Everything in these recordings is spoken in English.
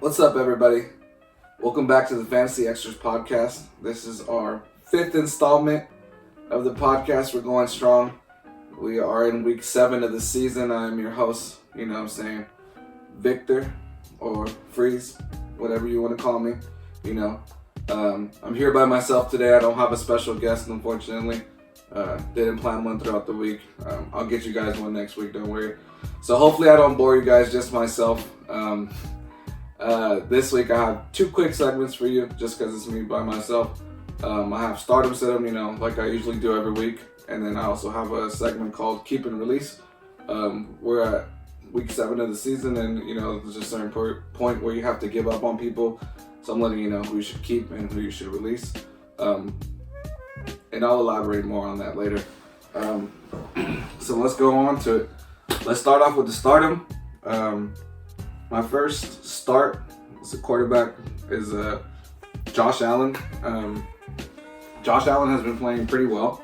What's up, everybody? Welcome back to the Fantasy Expertz podcast. This is our 5th installment of the podcast. We're going strong. We are in week 7 of the season. I'm your host, Victor, or Freeze, whatever you want to call me. I'm here by myself today. I don't have a special guest, unfortunately. Didn't plan one throughout the week. I'll get you guys one next week, don't worry. So hopefully I don't bore you guys, just myself. This week I have 2 quick segments for you, just because it's me by myself. I have Stardom Sit-em, like I usually do every week. And then I also have a segment called Keep and Release. We're at week 7 of the season, and there's a certain point where you have to give up on people. So I'm letting you know who you should keep and who you should release. And I'll elaborate more on that later. So let's go on to it. Let's start off with the Stardom. My first start as a quarterback is Josh Allen. Josh Allen has been playing pretty well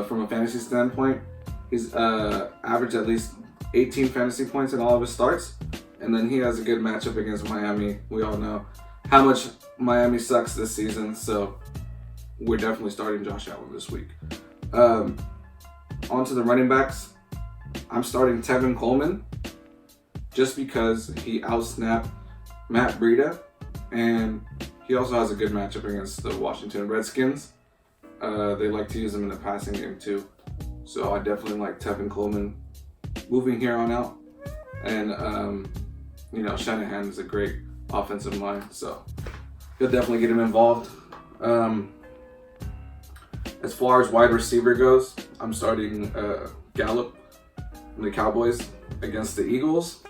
from a fantasy standpoint. He's averaged at least 18 fantasy points in all of his starts. And then he has a good matchup against Miami. We all know how much Miami sucks this season, so we're definitely starting Josh Allen this week. On to the running backs. I'm starting Tevin Coleman just because he outsnapped Matt Breida, and he also has a good matchup against the Washington Redskins. They like to use him in the passing game too. So I definitely like Tevin Coleman moving here on out. And, Shanahan is a great offensive mind, so he'll definitely get him involved. As far as wide receiver goes, I'm starting Gallup from the Cowboys against the Eagles.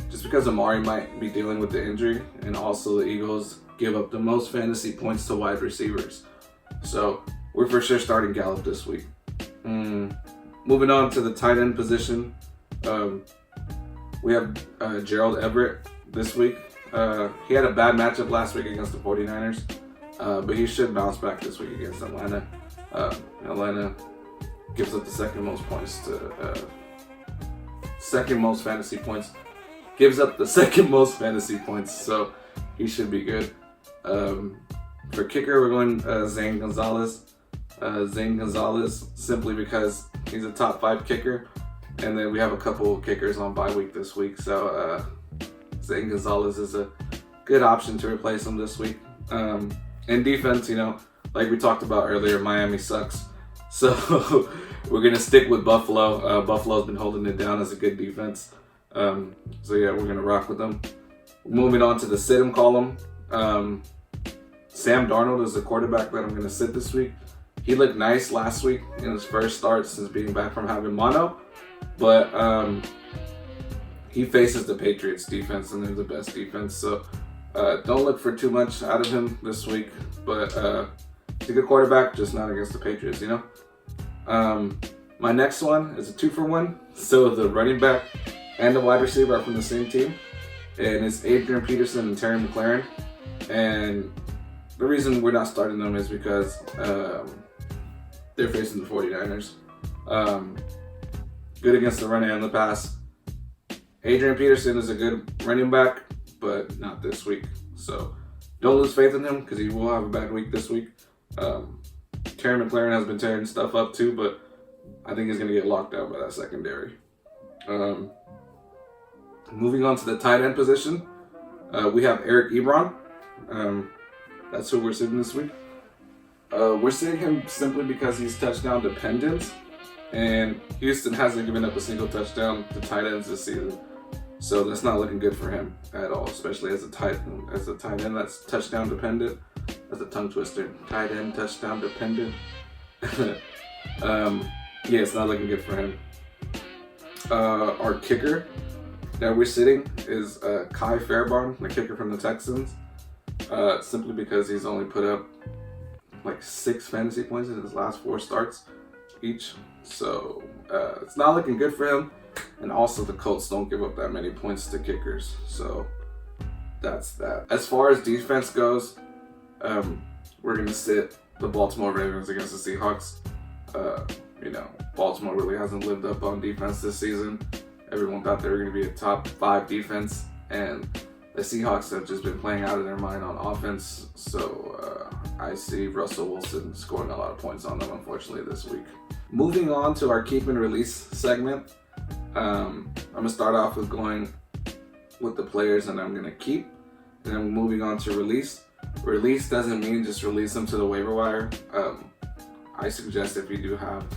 Just because Amari might be dealing with the injury, and also the Eagles give up the most fantasy points to wide receivers. So we're for sure starting Gallup this week. Moving on to the tight end position. We have Gerald Everett this week. He had a bad matchup last week against the 49ers, but he should bounce back this week against Atlanta. Atlanta gives up the second most fantasy points. Gives up the second most fantasy points, so he should be good. For kicker, we're going Zane Gonzalez. Zane Gonzalez simply because he's a top 5 kicker, and then we have a couple of kickers on bye week this week, so Zane Gonzalez is a good option to replace him this week. In defense, like we talked about earlier, Miami sucks, so we're gonna stick with Buffalo. Buffalo's been holding it down as a good defense, so yeah, we're gonna rock with them. Moving on to the sit-em column. Sam Darnold is the quarterback that I'm gonna sit this week. He looked nice last week in his first start since being back from having mono, but he faces the Patriots defense, and they're the best defense, so don't look for too much out of him this week, but he's a good quarterback, just not against the Patriots, My next one is a 2-for-1, so the running back and the wide receiver are from the same team, and it's Adrian Peterson and Terry McLaurin. And the reason we're not starting them is because they're facing the 49ers. Good against the run and the pass. Adrian Peterson is a good running back, but not this week. So don't lose faith in him because he will have a bad week this week. Terry McLaurin has been tearing stuff up too, but I think he's going to get locked down by that secondary. Moving on to the tight end position, we have Eric Ebron. That's who we're sitting this week. We're sitting him simply because he's touchdown dependent, and Houston hasn't given up a single touchdown to tight ends this season. So that's not looking good for him at all, especially as a tight end that's touchdown dependent. That's a tongue twister. Tight end touchdown dependent. Yeah, it's not looking good for him. Our kicker that we're sitting is Kai Fairbairn, the kicker from the Texans. Simply because he's only put up like 6 fantasy points in his last 4 starts each. So it's not looking good for him. And also the Colts don't give up that many points to kickers. So that's that. As far as defense goes, we're going to sit the Baltimore Ravens against the Seahawks. Baltimore really hasn't lived up on defense this season. Everyone thought they were going to be a top 5 defense, and the Seahawks have just been playing out of their mind on offense, so I see Russell Wilson scoring a lot of points on them, unfortunately, this week. Moving on to our keep and release segment, I'm going to start off with going with the players that I'm going to keep, and then moving on to release. Release doesn't mean just release them to the waiver wire. I suggest if you do have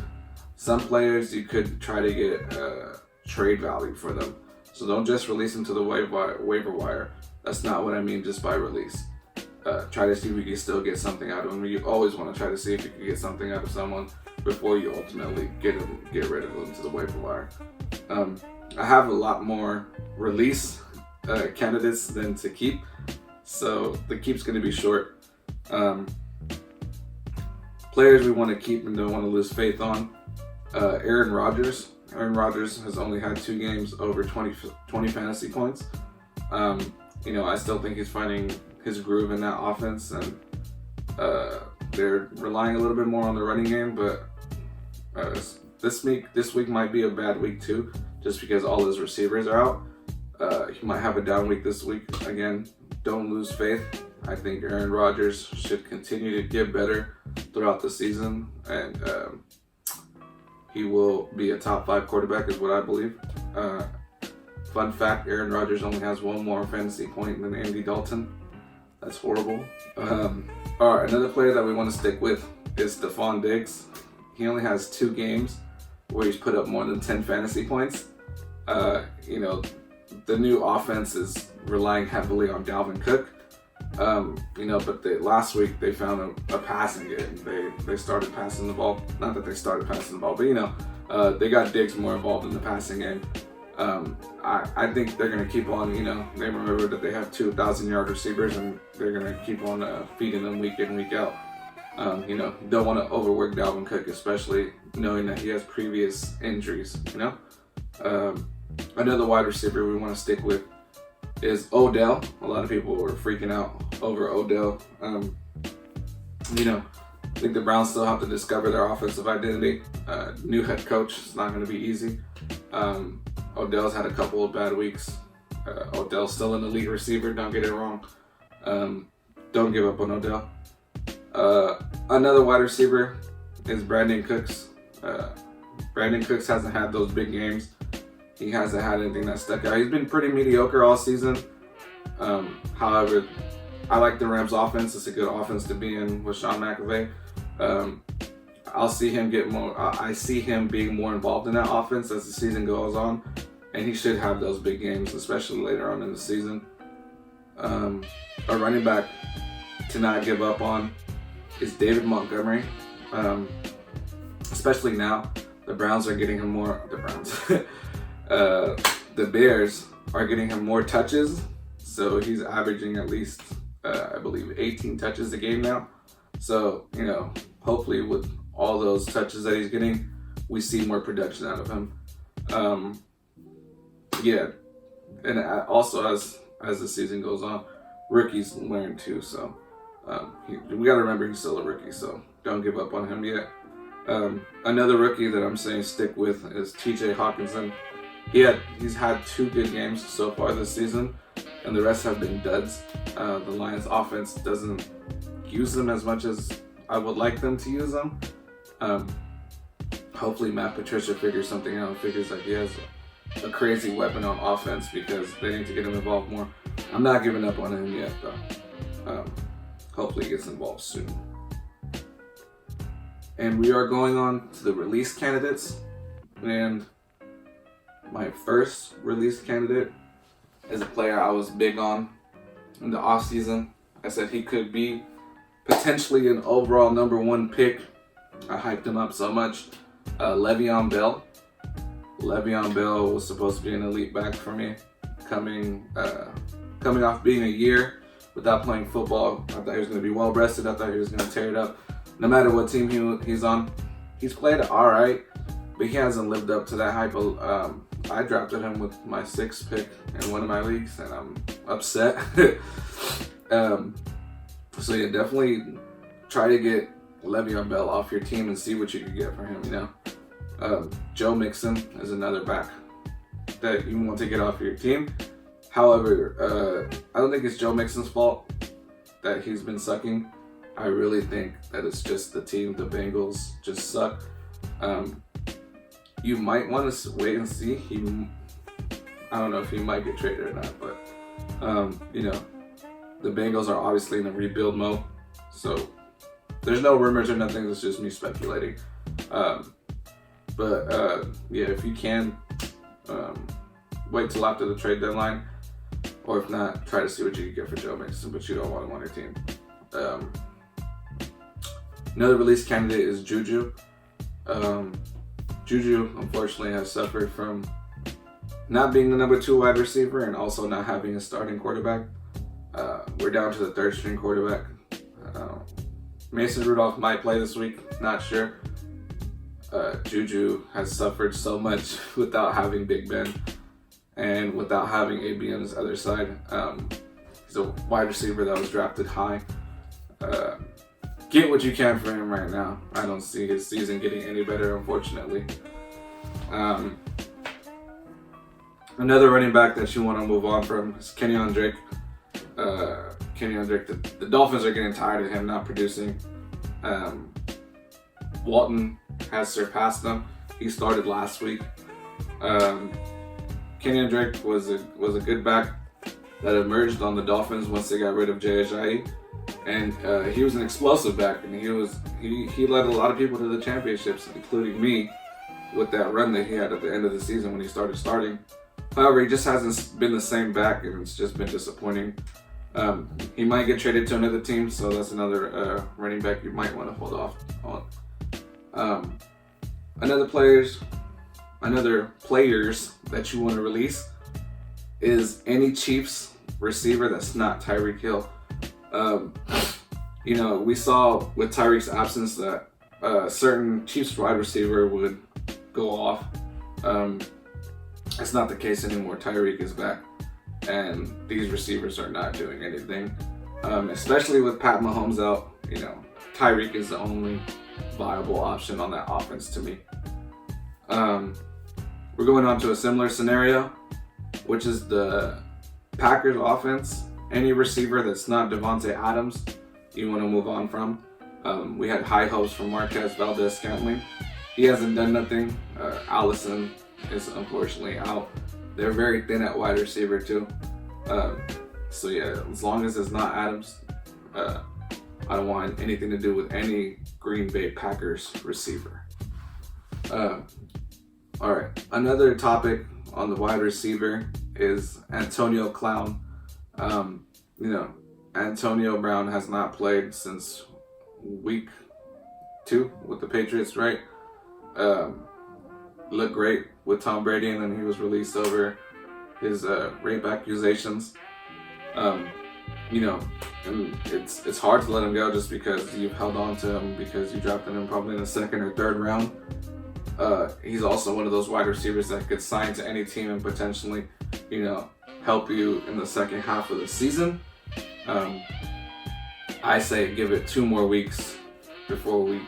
some players, you could try to get trade value for them. So don't just release them to the waiver wire. That's not what I mean just by release. Try to see if you can still get something out of them. You always want to try to see if you can get something out of someone before you ultimately get rid of them to the waiver wire. I have a lot more release candidates than to keep, so the keep's going to be short. Players we want to keep and don't want to lose faith on. Aaron Rodgers. Aaron Rodgers has only had 2 games over 20 fantasy points. I still think he's finding his groove in that offense, and they're relying a little bit more on the running game, but this week might be a bad week too, just because all his receivers are out. He might have a down week this week. Again, don't lose faith. I think Aaron Rodgers should continue to get better throughout the season, and he will be a top 5 quarterback is what I believe. Fun fact, Aaron Rodgers only has 1 more fantasy point than Andy Dalton. That's horrible. All right, another player that we want to stick with is Stephon Diggs. He only has 2 games where he's put up more than 10 fantasy points. The new offense is relying heavily on Dalvin Cook. But last week they found a passing game. They started passing the ball. Not that they started passing the ball, but they got Diggs more involved in the passing game. I think they're going to keep on, they remember that they have 2,000-yard receivers, and they're going to keep on feeding them week in, week out. Don't want to overwork Dalvin Cook, especially knowing that he has previous injuries, Another wide receiver we want to stick with is Odell. A lot of people were freaking out over Odell. I think the Browns still have to discover their offensive identity. New head coach, it's not going to be easy. Odell's had a couple of bad weeks. Odell's still an elite receiver, don't get it wrong. Don't give up on Odell. Another wide receiver is Brandon Cooks. Brandon Cooks hasn't had those big games. He hasn't had anything that stuck out. He's been pretty mediocre all season. However, I like the Rams offense. It's a good offense to be in with Sean McVay. I see him being more involved in that offense as the season goes on, and he should have those big games, especially later on in the season. A running back to not give up on is David Montgomery. Especially now, the Browns are getting him more. The Bears are getting him more touches, so he's averaging at least, I believe, 18 touches a game now. So, hopefully with all those touches that he's getting, we see more production out of him. And also as the season goes on, rookies learn too. So we got to remember he's still a rookie, so don't give up on him yet. Another rookie that I'm saying stick with is T.J. Hawkinson. He's had 2 good games so far this season, and the rest have been duds. The Lions offense doesn't use them as much as I would like them to use them. Hopefully Matt Patricia figures something out and figures that he has a crazy weapon on offense, because they need to get him involved more. I'm not giving up on him yet, though. Hopefully he gets involved soon. And we are going on to the release candidates. And my first release candidate is a player I was big on in the offseason. I said he could be potentially an overall number 1 pick. I hyped him up so much. Le'Veon Bell. Le'Veon Bell was supposed to be an elite back for me. Coming off being a year without playing football, I thought he was going to be well rested. I thought he was going to tear it up. No matter what team he's on, he's played all right, but he hasn't lived up to that hype. I drafted him with my 6th pick in one of my leagues, and I'm upset. So yeah, definitely try to get Le'Veon Bell off your team and see what you can get for him. Joe Mixon is another back that you want to get off your team. However, I don't think it's Joe Mixon's fault that he's been sucking. I really think that it's just the team. The Bengals just suck. You might want to wait and see. I don't know if he might get traded or not, but the Bengals are obviously in a rebuild mode, so there's no rumors or nothing. It's just me speculating. If you can, wait till after the trade deadline, or if not, try to see what you can get for Joe Mixon, but you don't want him on your team. Another release candidate is Juju. Juju, unfortunately, has suffered from not being the number 2 wide receiver and also not having a starting quarterback. We're down to the 3rd string quarterback. Mason Rudolph might play this week, not sure. Juju has suffered so much without having Big Ben and without having AB on his other side. He's a wide receiver that was drafted high. Get what you can for him right now. I don't see his season getting any better, unfortunately. Another running back that you want to move on from is Kenyon Drake. Kenyon Drake, the Dolphins are getting tired of him not producing. Walton has surpassed them. He started last week. Kenyon Drake was a good back that emerged on the Dolphins once they got rid of Jay Ajayi. And he was an explosive back, and he led a lot of people to the championships, including me, with that run that he had at the end of the season when he started starting. However, he just hasn't been the same back, and it's just been disappointing. He might get traded to another team, so that's another running back you might want to hold off on. Another players that you want to release is any Chiefs receiver that's not Tyreek Hill. We saw with Tyreek's absence that a certain Chiefs wide receiver would go off. It's not the case anymore. Tyreek is back, and these receivers are not doing anything. Especially with Pat Mahomes out, Tyreek is the only viable option on that offense to me. We're going on to a similar scenario, which is the Packers offense. Any receiver that's not Devontae Adams, you want to move on from. We had high hopes from Marquez Valdez-Scantling. He hasn't done nothing. Allison is unfortunately out. They're very thin at wide receiver too. As long as it's not Adams, I don't want anything to do with any Green Bay Packers receiver. All right, another topic on the wide receiver is Antonio Clown. Antonio Brown has not played since week 2 with the Patriots, right? Looked great with Tom Brady, and then he was released over his rape accusations. And it's hard to let him go just because you've held on to him because you drafted him probably in the 2nd or 3rd round. He's also one of those wide receivers that could sign to any team and potentially, help you in the second half of the season. I say give it 2 more weeks before we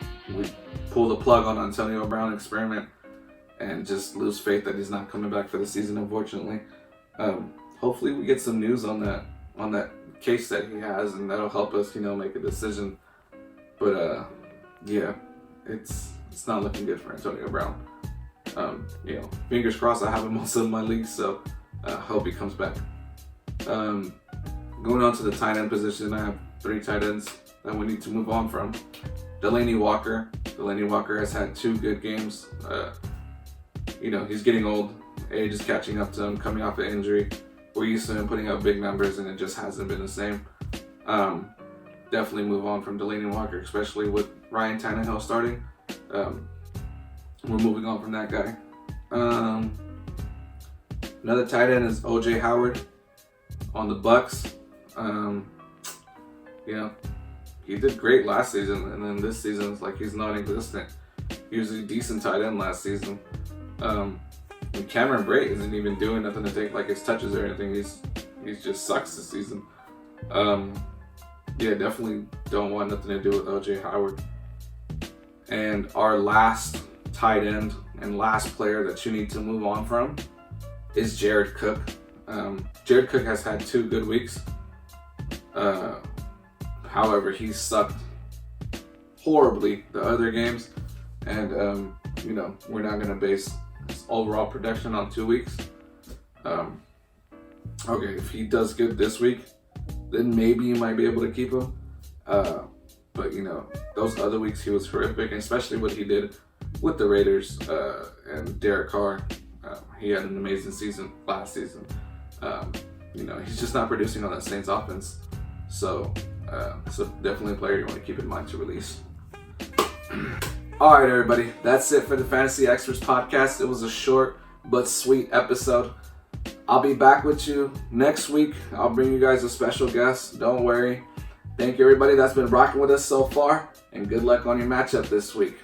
pull the plug on Antonio Brown experiment and just lose faith that he's not coming back for the season, unfortunately. Hopefully we get some news on that case that he has, and that'll help us, make a decision. But it's not looking good for Antonio Brown. Fingers crossed. I have him also in my league, so hope he comes back. Going on to the tight end position, I have 3 tight ends that we need to move on from. Delaney Walker. Delaney Walker has had 2 good games. He's getting old. Age is catching up to him, coming off an injury. We're used to him putting up big numbers, and it just hasn't been the same. Definitely move on from Delaney Walker, especially with Ryan Tannehill starting. We're moving on from that guy. Another tight end is O.J. Howard on the Bucks. He did great last season, and then this season it's like he's non-existent. He was a decent tight end last season. And Cameron Brate isn't even doing nothing to take like his touches or anything. He's just sucks this season. Definitely don't want nothing to do with O.J. Howard. And our last tight end and last player that you need to move on from is Jared Cook. Jared Cook has had 2 good weeks. However, he sucked horribly the other games, and we're not going to base his overall production on 2 weeks. Okay, if he does good this week, then maybe you might be able to keep him. But those other weeks he was horrific, and especially what he did with the Raiders and Derek Carr. He had an amazing season last season. He's just not producing on that Saints offense. So definitely a player you want to keep in mind to release. All right, everybody. That's it for the Fantasy Experts podcast. It was a short but sweet episode. I'll be back with you next week. I'll bring you guys a special guest. Don't worry. Thank you, everybody that's been rocking with us so far, and good luck on your matchup this week.